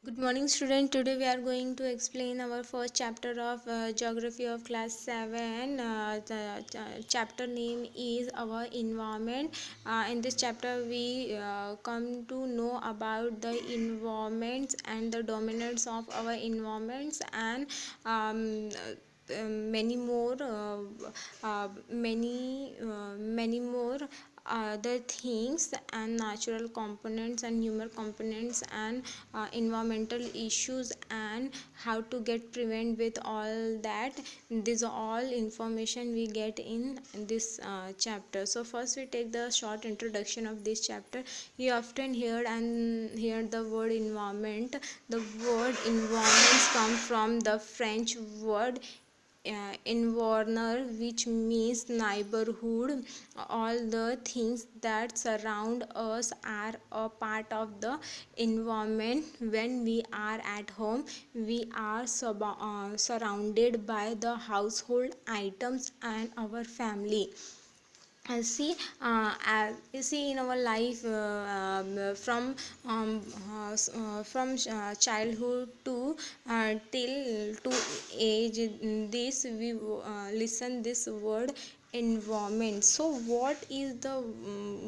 Good morning, student. Today we are going to explain our first chapter of Geography of Class 7. The chapter name is Our Environment. In this chapter, we come to know about the environments and the dominance of our environments and many more many more other things and natural components and human components and environmental issues and how to get prevent with all that. This all information we get in this chapter. So first we take the short introduction of this chapter. You often hear the word environment. The word environment comes from the French word environner, which means neighborhood. All the things that surround us are a part of the environment. When we are at home, we are surrounded by the household items and our family. See, you see in our life, from childhood to till to age, this we listen this word environment. So what is the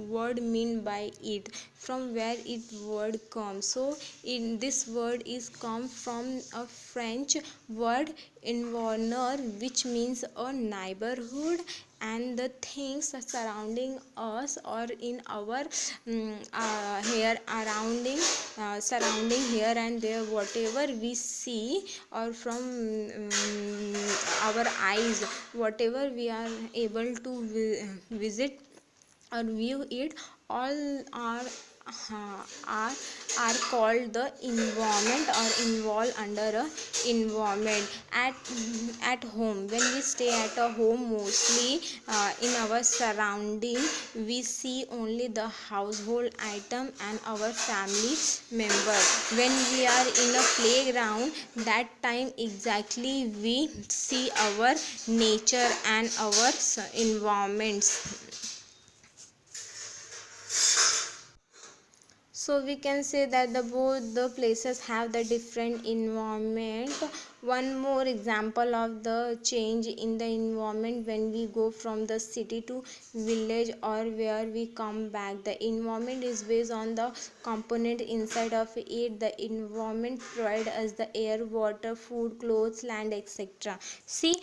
word mean by it, from where it word comes? So in this word is come from a French word environner, which means a neighborhood and the things surrounding us or in our here surrounding here and there, whatever we see or from our eyes, whatever we are able to visit or view it, all are are called the environment or involve under a environment. At home, when we stay at a home, mostly in our surrounding we see only the household item and our family member. When we are in a playground, that time exactly we see our nature and our environments. So we can say that the both the places have the different environment. One more example of the change in the environment: when we go from the city to village or where we come back, the environment is based on the component inside of it. The environment provide us the air, water, food, clothes, land, etc. See,